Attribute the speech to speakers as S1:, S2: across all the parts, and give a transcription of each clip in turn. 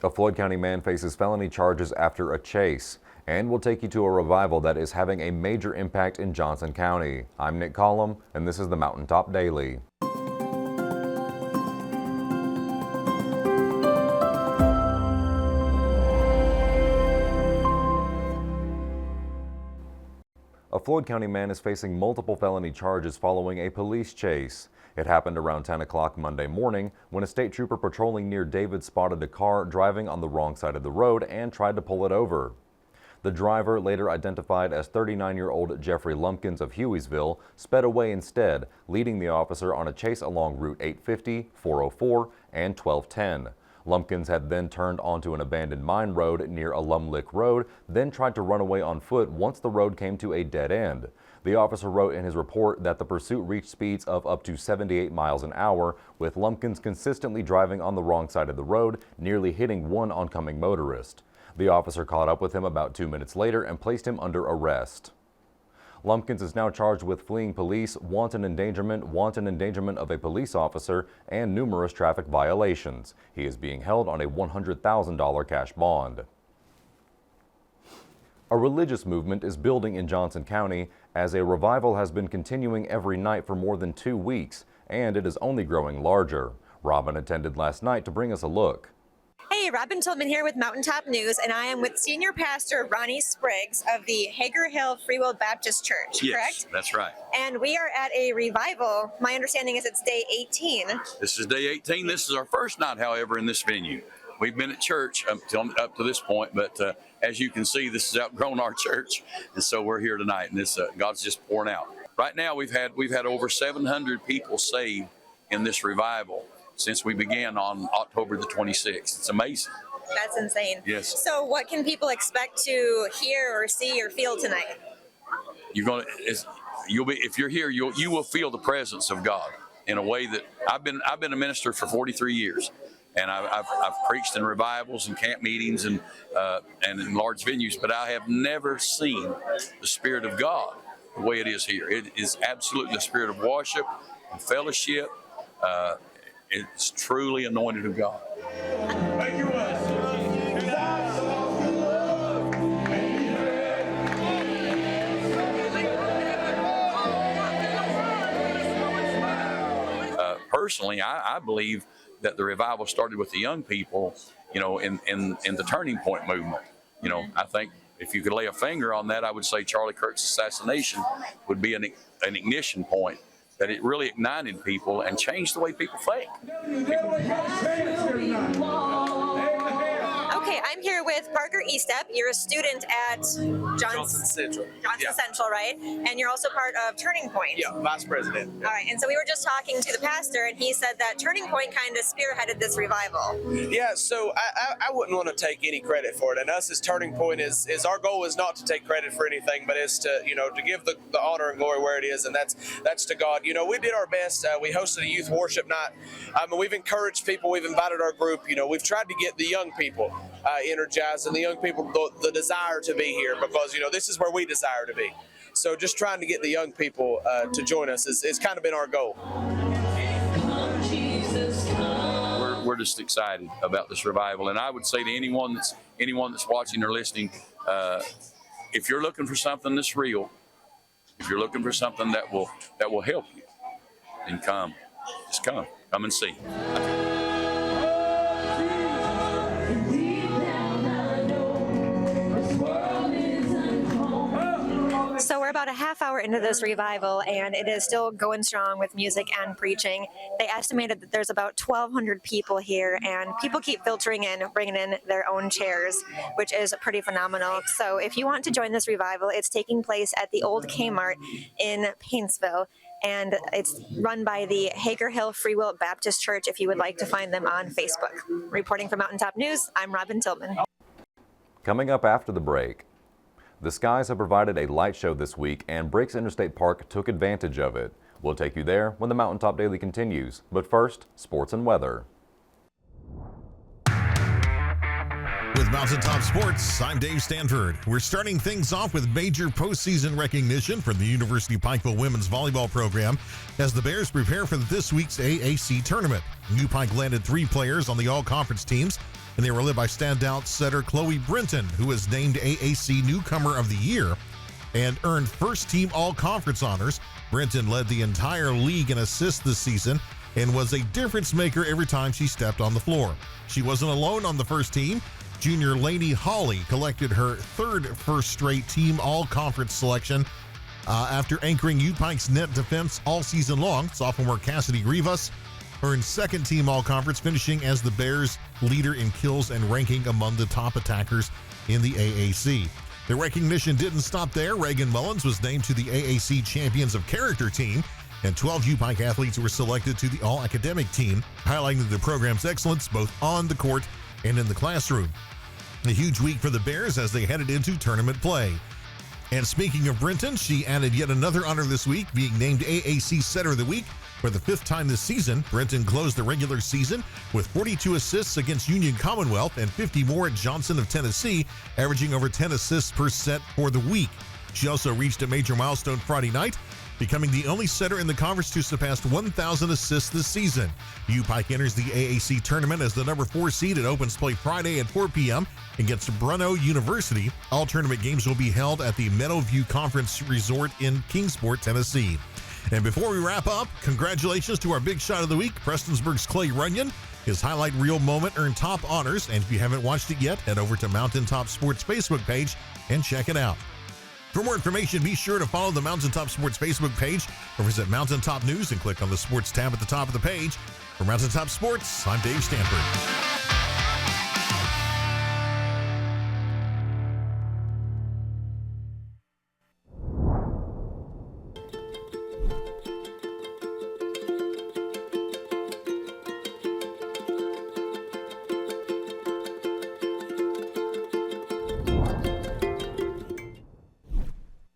S1: A Floyd County man faces felony charges after a chase, and we'll take you to a revival that is having a major impact in Johnson County. I'm Nick Collum, and this is the Mountaintop Daily. A Floyd County man is facing multiple felony charges following a police chase. It happened around 10 o'clock Monday morning when a state trooper patrolling near David spotted a car driving on the wrong side of the road and tried to pull it over. The driver, later identified as 39-year-old Jeffrey Lumpkins of Hueysville, sped away instead, leading the officer on a chase along Route 850, 404, and 1210. Lumpkins had then turned onto an abandoned mine road near Alum Lick Road, then tried to run away on foot once the road came to a dead end. The officer wrote in his report that the pursuit reached speeds of up to 78 miles an hour, with Lumpkins consistently driving on the wrong side of the road, nearly hitting one oncoming motorist. The officer caught up with him about 2 minutes later and placed him under arrest. Lumpkins is now charged with fleeing police, wanton endangerment of a police officer, and numerous traffic violations. He is being held on a $100,000 cash bond. A religious movement is building in Johnson County as a revival has been continuing every night for more than 2 weeks, and it is only growing larger. Robin attended last night to bring us a look.
S2: Hey, Robin Tillman here with Mountaintop News, and I am with Senior Pastor Ronnie Spriggs of the Hager Hill Free Will Baptist Church,
S3: yes,
S2: correct?
S3: That's right.
S2: And we are at a revival. My understanding is it's day 18.
S3: This is day 18. This is our first night, however, in this venue. We've been at church up to this point, but as you can see, this has outgrown our church, and so we're here tonight, and this God's just pouring out. Right now, we've had over 700 people saved in this revival since we began on October the 26th. It's amazing.
S2: That's insane.
S3: Yes.
S2: So what can people expect to hear or see or feel tonight?
S3: If you're here, you will feel the presence of God in a way that I've been a minister for 43 years. And I've preached in revivals and camp meetings and in large venues, but I have never seen the Spirit of God the way it is here. It is absolutely the spirit of worship and fellowship. It's truly anointed of God.
S4: Thank you,
S3: Personally, I believe that the revival started with the young people, in the Turning Point movement. I think if you could lay a finger on that, I would say Charlie Kirk's assassination would be an ignition point, that it really ignited people and changed the way people think.
S2: Okay, I'm here with Parker Estep. You're a student at
S5: Johnson Central.
S2: Johnson Central, right? And you're also part of Turning Point.
S5: Yeah, vice president.
S2: All right, and so we were just talking to the pastor, and he said that Turning Point kind of spearheaded this revival.
S5: Yeah, so I wouldn't want to take any credit for it. And us as Turning Point is our goal is not to take credit for anything, but is to to give the honor and glory where it is, and that's to God. We did our best. We hosted a youth worship night. We've encouraged people. We've invited our group. We've tried to get the young people energized and the young people the desire to be here, because this is where we desire to be. So just trying to get the young people to join us is kind of been our goal.
S3: We're just excited about this revival, and I would say to anyone that's watching or listening, if you're looking for something that's real, if you're looking for something that will help you, then come and see.
S2: So we're about a half hour into this revival, and it is still going strong with music and preaching. They estimated that there's about 1,200 people here, and people keep filtering in, bringing in their own chairs, which is pretty phenomenal. So if you want to join this revival, it's taking place at the old Kmart in Paintsville, and it's run by the Hager Hill Free Will Baptist Church if you would like to find them on Facebook. Reporting for Mountaintop News, I'm Robin Tillman.
S1: Coming up after the break. The Skies have provided a light show this week, and Breaks Interstate Park took advantage of it. We'll take you there when the Mountaintop Daily continues. But first, sports and weather.
S4: With Mountaintop Sports, I'm Dave Stanford. We're starting things off with major postseason recognition from the University of Pikeville women's volleyball program as the Bears prepare for this week's AAC tournament. UPike landed 3 players on the all-conference teams, and they were led by standout setter Chloe Brinton, who was named AAC Newcomer of the Year and earned first-team all-conference honors. Brinton led the entire league in assists this season and was a difference maker every time she stepped on the floor. She wasn't alone on the first team. Junior Lainey Hawley collected her 3rd first straight team all-conference selection after anchoring UPike's net defense all season long. Sophomore Cassidy Rivas earned 2nd team all-conference, finishing as the Bears' leader in kills and ranking among the top attackers in the AAC. The recognition didn't stop there. Reagan Mullins was named to the AAC Champions of Character team, and 12 UPike athletes were selected to the all-academic team, highlighting the program's excellence both on the court and in the classroom. A huge week for the Bears as they headed into tournament play. And speaking of Brinton, she added yet another honor this week, being named AAC Setter of the Week for the 5th time this season. Brinton closed the regular season with 42 assists against Union Commonwealth and 50 more at Johnson of Tennessee, averaging over 10 assists per set for the week. She also reached a major milestone Friday night, becoming the only setter in the conference to surpass 1,000 assists this season. UPike enters the AAC tournament as the number 4 seed. It opens play Friday at 4 p.m. against Bruno University. All tournament games will be held at the Meadowview Conference Resort in Kingsport, Tennessee. And before we wrap up, congratulations to our big shot of the week, Prestonsburg's Clay Runyon. His highlight reel moment earned top honors, and if you haven't watched it yet, head over to Mountaintop Sports Facebook page and check it out. For more information, be sure to follow the Mountaintop Sports Facebook page or visit Mountaintop News and click on the Sports tab at the top of the page. For Mountaintop Sports, I'm Dave Stanford.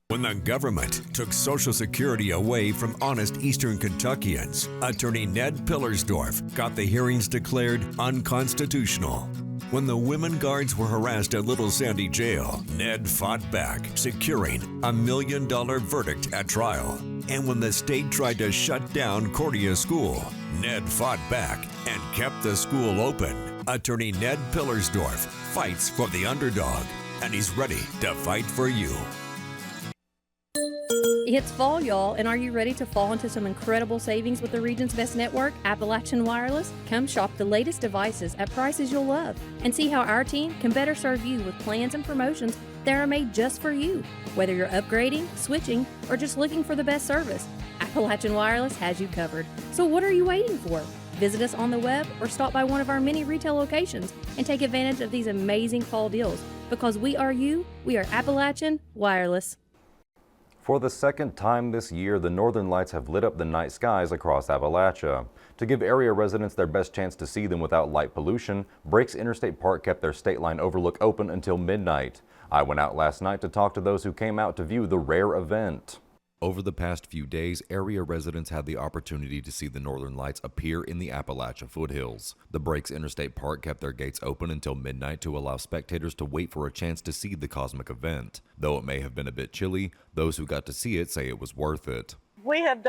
S6: When the government took Social Security away from honest Eastern Kentuckians, Attorney Ned Pillersdorf got the hearings declared unconstitutional. When the women guards were harassed at Little Sandy Jail, Ned fought back, securing a $1 million verdict at trial. And when the state tried to shut down Cordia School, Ned fought back and kept the school open. Attorney Ned Pillersdorf fights for the underdog, and he's ready to fight for you.
S7: It's fall, y'all, and are you ready to fall into some incredible savings with the region's best network, Appalachian Wireless? Come shop the latest devices at prices you'll love and see how our team can better serve you with plans and promotions that are made just for you. Whether you're upgrading, switching, or just looking for the best service, Appalachian Wireless has you covered. So what are you waiting for? Visit us on the web or stop by one of our many retail locations and take advantage of these amazing fall deals. Because we are you, we are Appalachian Wireless.
S1: For the 2nd time this year, the Northern Lights have lit up the night skies across Appalachia. To give area residents their best chance to see them without light pollution, Breaks Interstate Park kept their state line overlook open until midnight. I went out last night to talk to those who came out to view the rare event. Over the past few days, area residents had the opportunity to see the Northern Lights appear in the Appalachia foothills. The Breaks Interstate Park kept their gates open until midnight to allow spectators to wait for a chance to see the cosmic event. Though it may have been a bit chilly, those who got to see it say it was worth it.
S8: We have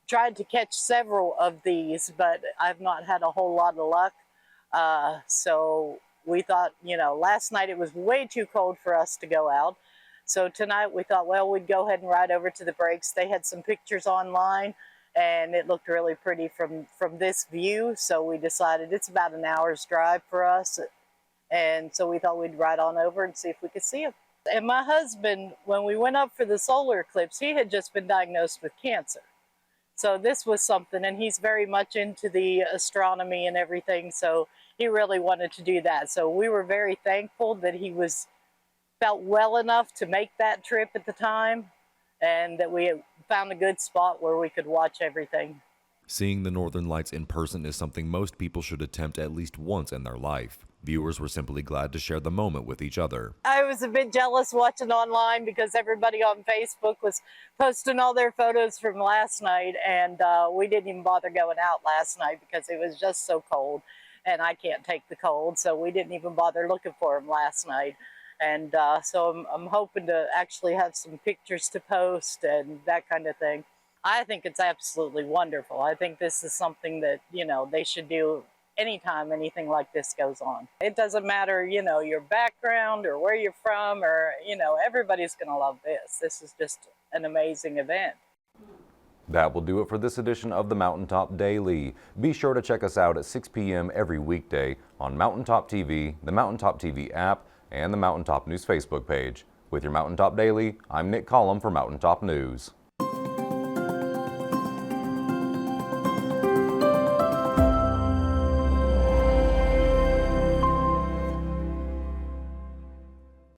S8: tried to catch several of these, but I've not had a whole lot of luck. So we thought, last night it was way too cold for us to go out. So tonight we thought, well, we'd go ahead and ride over to the Breaks. They had some pictures online and it looked really pretty from this view. So we decided it's about an hour's drive for us. And so we thought we'd ride on over and see if we could see them. And my husband, when we went up for the solar eclipse, he had just been diagnosed with cancer. So this was something, and he's very much into the astronomy and everything. So he really wanted to do that. So we were very thankful that he felt well enough to make that trip at the time, and that we found a good spot where we could watch everything.
S1: Seeing the Northern Lights in person is something most people should attempt at least once in their life. Viewers were simply glad to share the moment with each other.
S8: I was a bit jealous watching online because everybody on Facebook was posting all their photos from last night, and we didn't even bother going out last night because it was just so cold. and I can't take the cold, so we didn't even bother looking for them last night. And so I'm hoping to actually have some pictures to post and that kind of thing. I think it's absolutely wonderful. I think this is something that, they should do anytime anything like this goes on. It doesn't matter, your background or where you're from, or, everybody's going to love this. This is just an amazing event.
S1: That will do it for this edition of the Mountaintop Daily. Be sure to check us out at 6 p.m. every weekday on Mountaintop TV, the Mountaintop TV app, and the Mountaintop News Facebook page. With your Mountaintop Daily, I'm Nick Collum for Mountaintop News.